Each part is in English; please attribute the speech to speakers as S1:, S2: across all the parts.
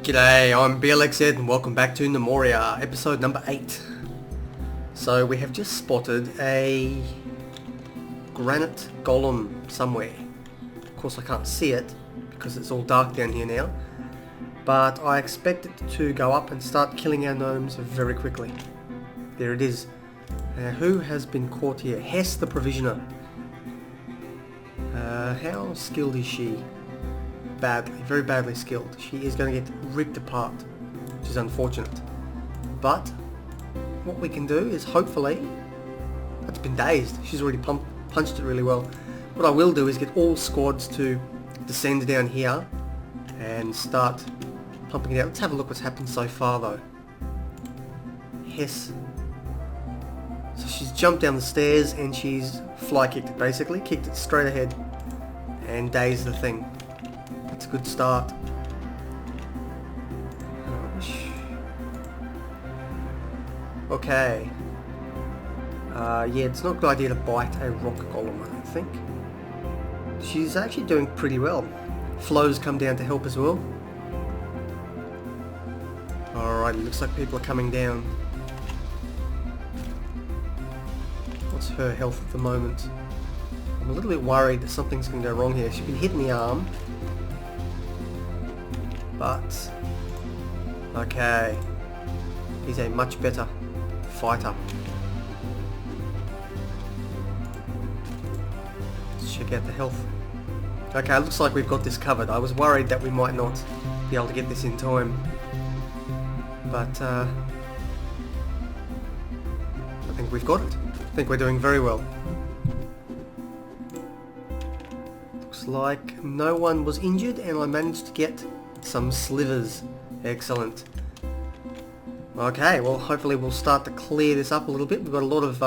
S1: G'day, I'm Blxz and welcome back to Gnomoria, episode number 8. So we have just spotted a granite golem somewhere. Of course I can't see it because it's all dark down here now, but I expect it to go up and start killing our gnomes very quickly. There it is. Who has been caught here? Hess the Provisioner. How skilled is she? Badly, very badly skilled. She is going to get ripped apart, which is unfortunate. But what we can do is hopefully... It's been dazed. She's already punched it really well. What I will do is get all squads to descend down here and start pumping it out. Let's have a look what's happened so far though. Hess. So she's jumped down the stairs and she's fly kicked it basically. Kicked it straight ahead and dazed the thing. That's a good start. Okay. Yeah, it's not a good idea to bite a rock golem, I don't think. She's actually doing pretty well. Flo's come down to help as well. Alright, looks like people are coming down. What's her health at the moment? I'm a little bit worried that something's going to go wrong here. She's been hit in the arm. But, okay, he's a much better fighter. Let's check out the health. Okay, looks like we've got this covered. I was worried that we might not be able to get this in time. But, I think we've got it. I think we're doing very well. Looks like no one was injured and I managed to get some slivers. Excellent. Okay, well hopefully we'll start to clear this up a little bit. We've got a lot of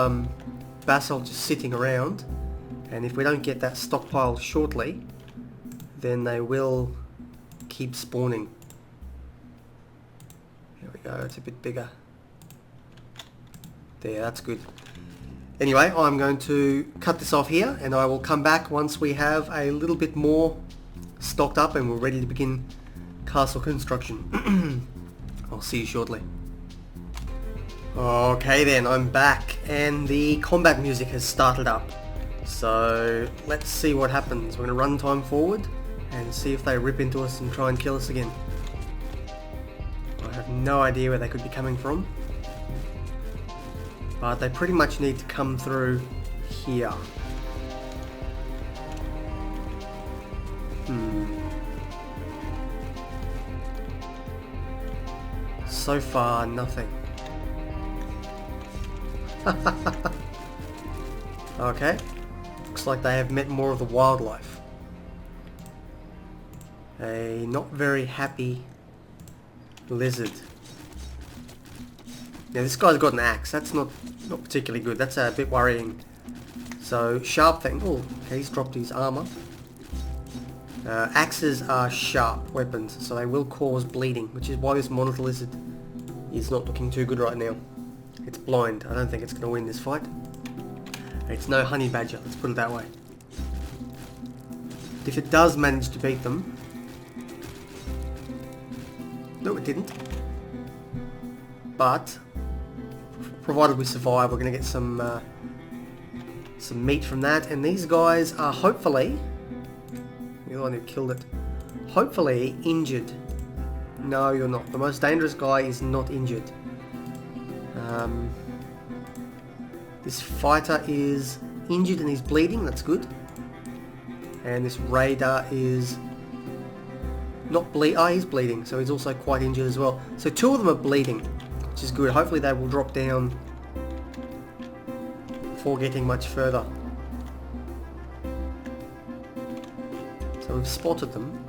S1: basalt just sitting around, and if we don't get that stockpiled shortly, then they will keep spawning. Here we go, it's a bit bigger. There, that's good. Anyway, I'm going to cut this off here and I will come back once we have a little bit more stocked up and we're ready to begin castle construction. I'll see you shortly. Okay then, I'm back and the combat music has started up. So let's see what happens. We're going to run time forward and see if they rip into us and try and kill us again. I have no idea where they could be coming from, but they pretty much need to come through here. So far, nothing. Okay, looks like they have met more of the wildlife. A not very happy lizard. Now this guy's got an axe. That's not particularly good. That's a bit worrying. So sharp thing. Oh, okay, he's dropped his armor. Axes are sharp weapons, so they will cause bleeding, which is why this monitor lizard is not looking too good right now. It's blind. I don't think it's going to win this fight. It's no honey badger, let's put it that way. If it does manage to beat them... No, it didn't. But, provided we survive, we're going to get some meat from that. And these guys are hopefully... You're the one who killed it. Hopefully injured. No, you're not. The most dangerous guy is not injured. This fighter is injured and he's bleeding, that's good. And this raider is not he's bleeding, so he's also quite injured as well. So two of them are bleeding, which is good. Hopefully they will drop down before getting much further. So we've spotted them.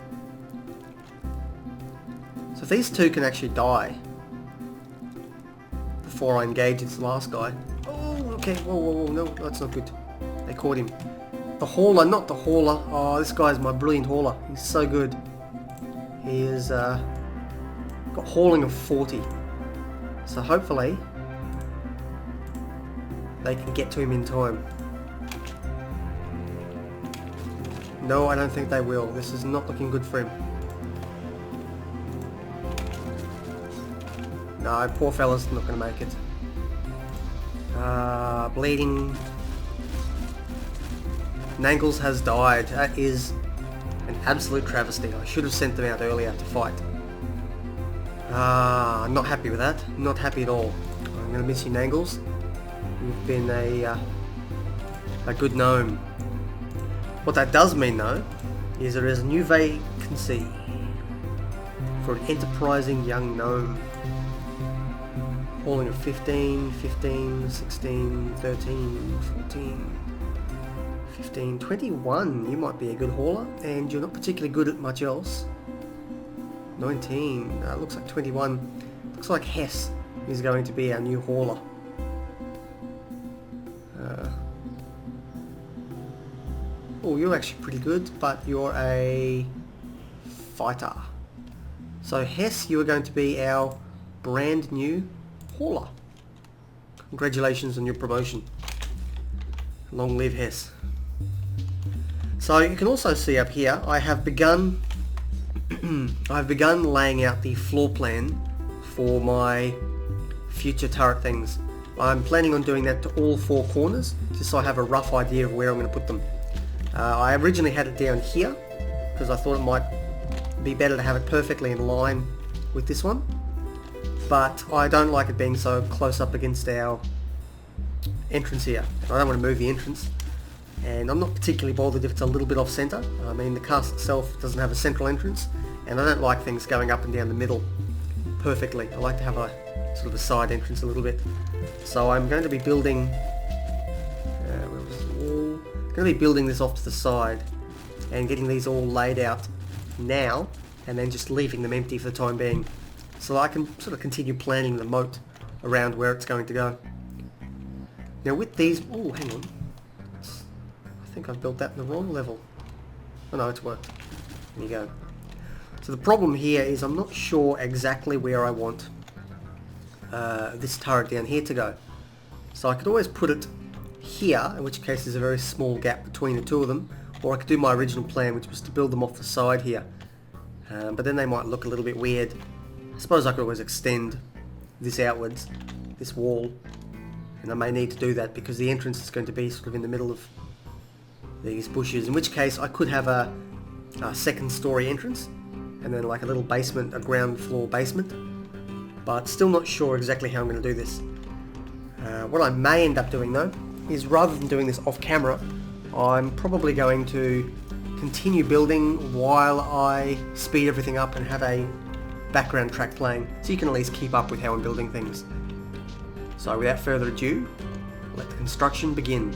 S1: So if these two can actually die before I engage this last guy. Oh, okay, whoa, no, that's not good. They caught him. The hauler, not the hauler. Oh, this guy's my brilliant hauler. He's so good. He is got hauling of 40. So hopefully they can get to him in time. No, I don't think they will. This is not looking good for him. No, poor fella's not going to make it. Bleeding. Nangles has died. That is an absolute travesty. I should have sent them out earlier to fight. I'm not happy with that. Not happy at all. I'm going to miss you, Nangles. You've been a good gnome. What that does mean, though, is there is a new vacancy for an enterprising young gnome. Hauling of 15, 15, 16, 13, 14, 15, 21. You might be a good hauler, and you're not particularly good at much else. 19. Looks like 21. Looks like Hess is going to be our new hauler. Oh, you're actually pretty good, but you're a fighter. So Hess, you are going to be our brand new hauler. Congratulations on your promotion. Long live Hess. So you can also see up here, I have begun laying out the floor plan for my future turret things. I'm planning on doing that to all four corners, just so I have a rough idea of where I'm going to put them. I originally had it down here, because I thought it might be better to have it perfectly in line with this one. But I don't like it being so close up against our entrance here. I don't want to move the entrance. And I'm not particularly bothered if it's a little bit off centre. I mean, the castle itself doesn't have a central entrance, and I don't like things going up and down the middle perfectly. I like to have a sort of a side entrance a little bit. So I'm going to be building... where was the wall? I'm going to be building this off to the side and getting these all laid out now, and then just leaving them empty for the time being, so I can sort of continue planning the moat around where it's going to go. Now with these... oh, hang on. I think I've built that in the wrong level. Oh no, it's worked. There you go. So the problem here is I'm not sure exactly where I want this turret down here to go. So I could always put it here, in which case there's a very small gap between the two of them, or I could do my original plan, which was to build them off the side here. But then they might look a little bit weird. I suppose I could always extend this outwards, this wall, and I may need to do that because the entrance is going to be sort of in the middle of these bushes, in which case I could have a second story entrance and then like a little basement, a ground floor basement, but still not sure exactly how I'm going to do this. What I may end up doing though is, rather than doing this off camera, I'm probably going to continue building while I speed everything up and have a background track playing, so you can at least keep up with how I'm building things. So without further ado, let the construction begin.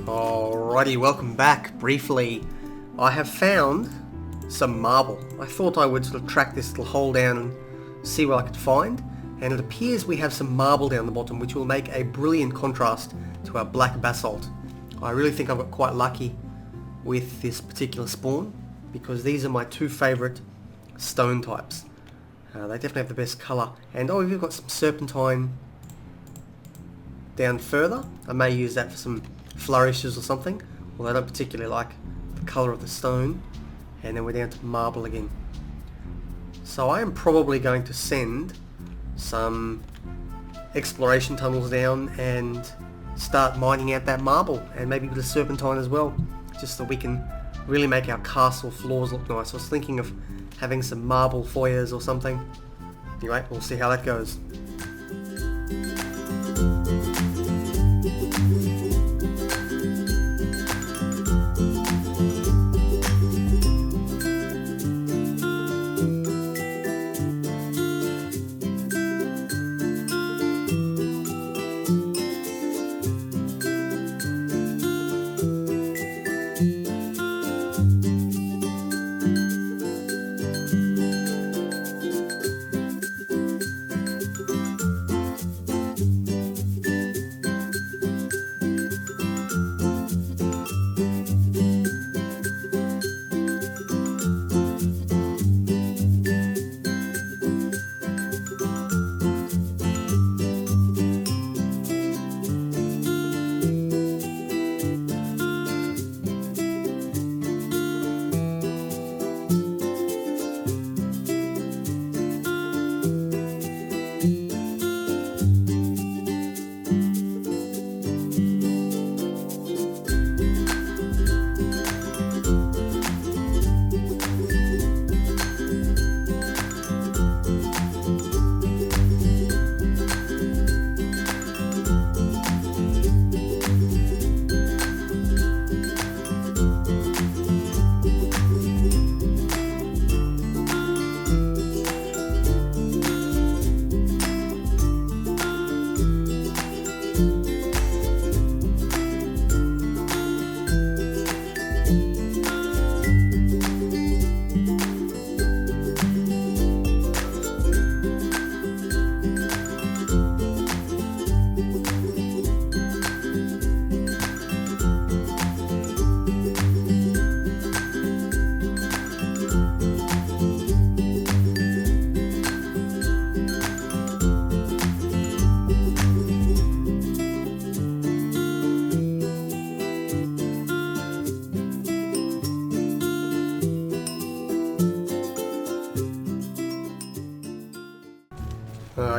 S1: Alrighty, welcome back. Briefly, I have found some marble. I thought I would sort of track this little hole down and see what I could find, and it appears we have some marble down the bottom, which will make a brilliant contrast to our black basalt. I really think I've got quite lucky with this particular spawn, because these are my two favourite stone types. They definitely have the best colour. And oh, we've got some serpentine down further. I may use that for some flourishes or something, although I don't particularly like the colour of the stone. And then we're down to marble again. So I am probably going to send some exploration tunnels down and start mining out that marble, and maybe a bit of serpentine as well, just so we can really make our castle floors look nice. I was thinking of having some marble foyers or something. Anyway, we'll see how that goes.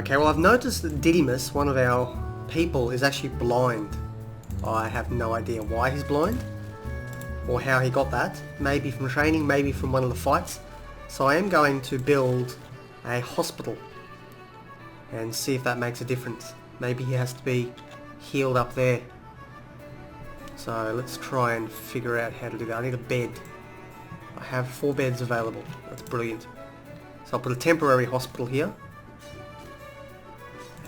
S1: Okay, well I've noticed that Didymus, one of our people, is actually blind. I have no idea why he's blind, or how he got that. Maybe from training, maybe from one of the fights. So I am going to build a hospital and see if that makes a difference. Maybe he has to be healed up there. So let's try and figure out how to do that. I need a bed. I have 4 beds available. That's brilliant. So I'll put a temporary hospital here.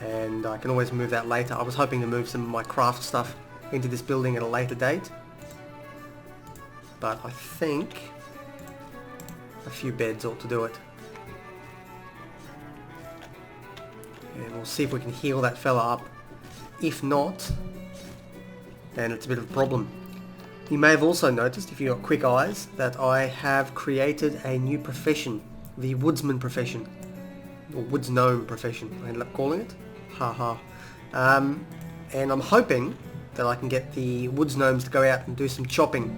S1: And I can always move that later. I was hoping to move some of my craft stuff into this building at a later date. But I think a few beds ought to do it. And we'll see if we can heal that fella up. If not, then it's a bit of a problem. You may have also noticed, if you've got quick eyes, that I have created a new profession. The woodsman profession. Or woods gnome profession, I ended up calling it. Haha. And I'm hoping that I can get the woods gnomes to go out and do some chopping.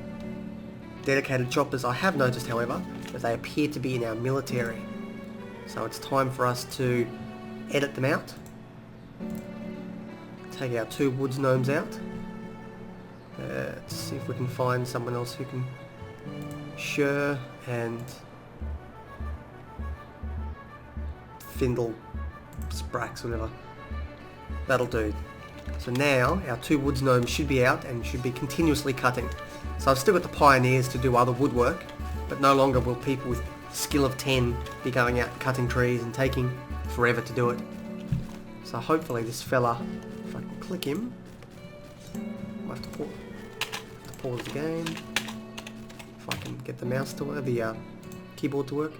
S1: Dedicated choppers. I have noticed, however, that they appear to be in our military. So it's time for us to edit them out. Take our 2 woods gnomes out. Let's see if we can find someone else who can Sure and Findle Sprax, whatever. That'll do. So now our 2 woods gnomes should be out and should be continuously cutting. So I've still got the pioneers to do other woodwork, but no longer will people with skill of 10 be going out and cutting trees and taking forever to do it. So hopefully this fella, if I can click him, I have to pause the game. If I can get the mouse to work, the keyboard to work.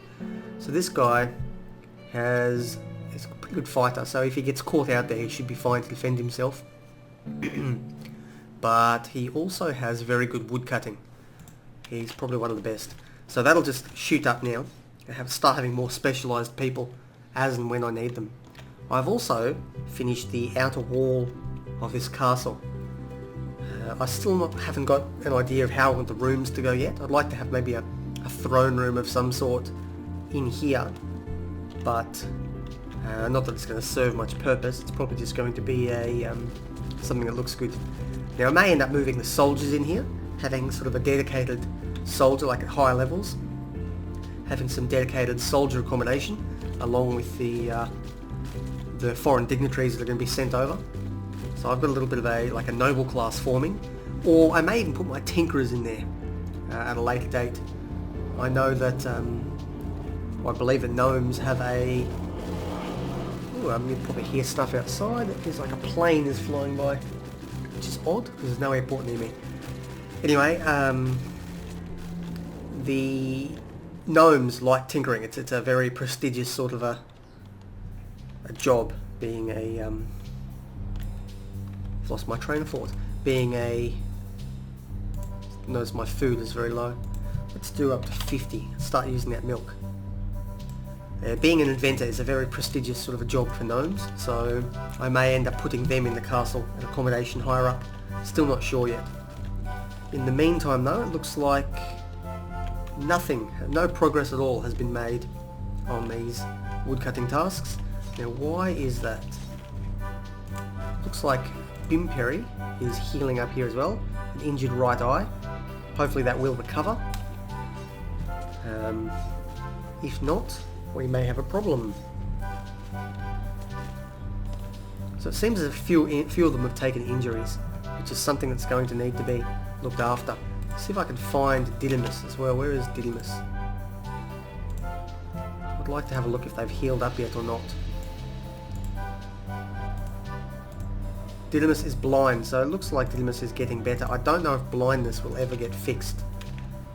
S1: So this guy is a pretty good fighter, so if he gets caught out there he should be fine to defend himself. But he also has very good wood cutting. He's probably one of the best. So that'll just shoot up now and start having more specialised people as and when I need them. I've also finished the outer wall of this castle. I still haven't got an idea of how I want the rooms to go yet. I'd like to have maybe a throne room of some sort in here, but not that it's going to serve much purpose. It's probably just going to be a something that looks good. Now I may end up moving the soldiers in here, having sort of a dedicated soldier, like at higher levels, having some dedicated soldier accommodation along with the foreign dignitaries that are going to be sent over. So I've got a little bit of a noble class forming, or I may even put my tinkerers in there at a later date. I know that I believe that gnomes have a... Ooh, I'm going to probably hear stuff outside. It feels like a plane is flying by, which is odd because there's no airport near me. Anyway, the gnomes like tinkering. It's a very prestigious sort of a job, being a... I've lost my train of thought. Being a... Notice my food is very low. Let's do up to 50. Start using that milk. Being an inventor is a very prestigious sort of a job for gnomes, so I may end up putting them in the castle at accommodation higher up. Still not sure yet. In the meantime though, it looks like nothing, no progress at all has been made on these woodcutting tasks. Now why is that? Looks like Bimperry is healing up here as well, an injured right eye. Hopefully that will recover. If not, we may have a problem. So it seems as if few of them have taken injuries, which is something that's going to need to be looked after. See if I can find Didymus as well. Where is Didymus? I'd like to have a look if they've healed up yet or not. Didymus is blind, so it looks like Didymus is getting better. I don't know if blindness will ever get fixed.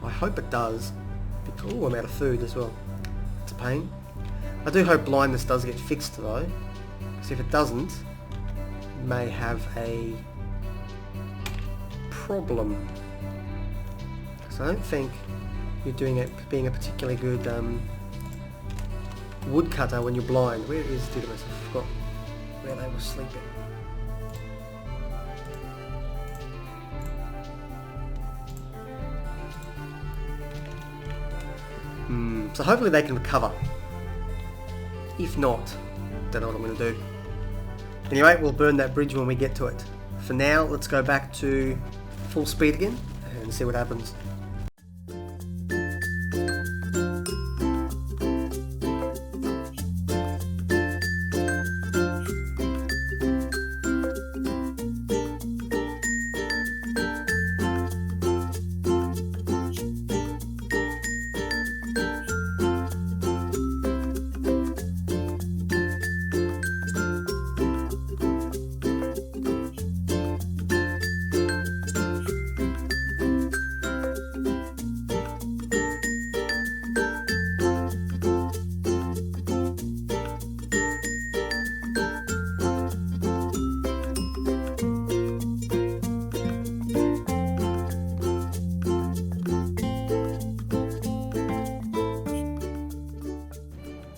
S1: I hope it does. Because, oh, I'm out of food as well. It's a pain. I do hope blindness does get fixed though, because if it doesn't, it may have a problem. Because I don't think you're being a particularly good woodcutter when you're blind. Where is Didymus? I forgot where they were sleeping. So hopefully they can recover. If not, don't know what I'm going to do. Anyway, we'll burn that bridge when we get to it. For now, let's go back to full speed again and see what happens.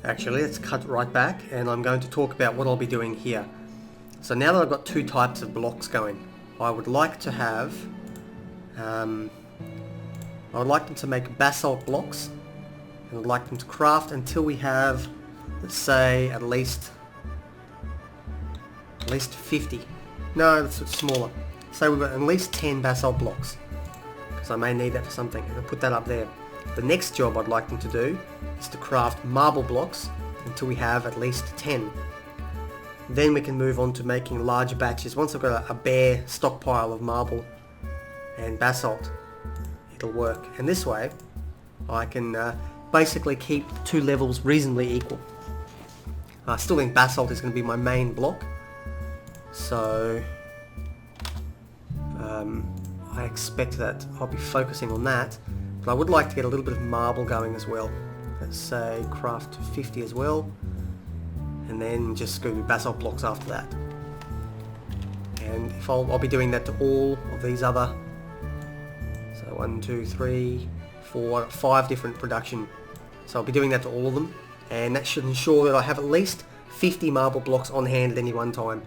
S1: Actually, let's cut right back and I'm going to talk about what I'll be doing here. So now that I've got two types of blocks going, I would like to have, I would like them to make basalt blocks, and I'd like them to craft until we have, let's say, at least 50. No, that's smaller. So we've got at least 10 basalt blocks, because I may need that for something, and I'll put that up there. The next job I'd like them to do is to craft marble blocks until we have at least 10. Then we can move on to making larger batches. Once I've got a bare stockpile of marble and basalt, it'll work. And this way I can basically keep two levels reasonably equal. I still think basalt is going to be my main block, so I expect that I'll be focusing on that. But I would like to get a little bit of marble going as well. Let's say craft 50 as well. And then just go to basalt blocks after that. And if I'll be doing that to all of these other... So 1, 2, 3, 4, 5 different production. So I'll be doing that to all of them. And that should ensure that I have at least 50 marble blocks on hand at any one time.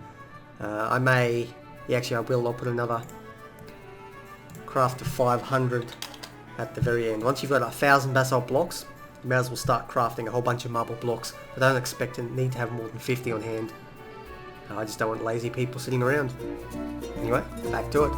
S1: I may... Yeah, actually I will. I'll put another craft to 500 at the very end. Once you've got 1,000 basalt blocks, you may as well start crafting a whole bunch of marble blocks. I don't expect to need to have more than 50 on hand. I just don't want lazy people sitting around. Anyway, back to it.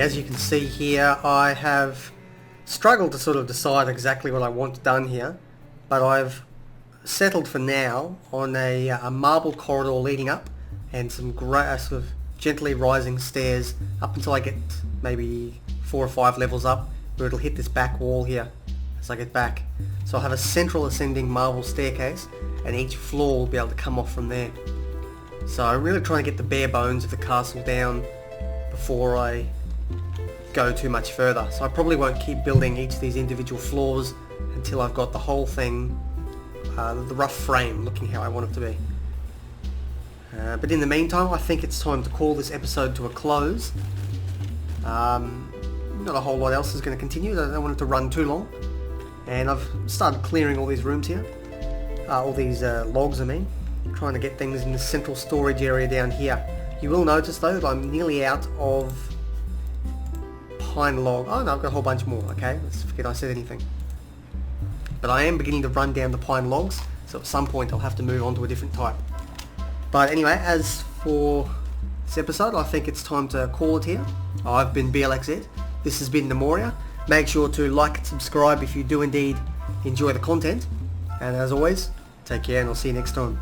S1: as you can see here, I have struggled to sort of decide exactly what I want done here, but I've settled for now on a marble corridor leading up and some sort of gently rising stairs up until I get maybe 4 or 5 levels up, where it'll hit this back wall here as I get back. So I'll have a central ascending marble staircase, and each floor will be able to come off from there. So I'm really trying to get the bare bones of the castle down before I go too much further. So I probably won't keep building each of these individual floors until I've got the whole thing, the rough frame, looking how I want it to be. But in the meantime, I think it's time to call this episode to a close. Not a whole lot else is going to continue. I don't want it to run too long. And I've started clearing all these rooms here. All these logs, I mean. Trying to get things in the central storage area down here. You will notice though that I'm nearly out of pine log. Oh no, I've got a whole bunch more. Okay, let's forget I said anything. But I am beginning to run down the pine logs, so at some point I'll have to move on to a different type. But anyway, as for this episode, I think it's time to call it here. I've been Blxz. This has been Gnomoria. Make sure to like and subscribe if you do indeed enjoy the content. And as always, take care and I'll see you next time.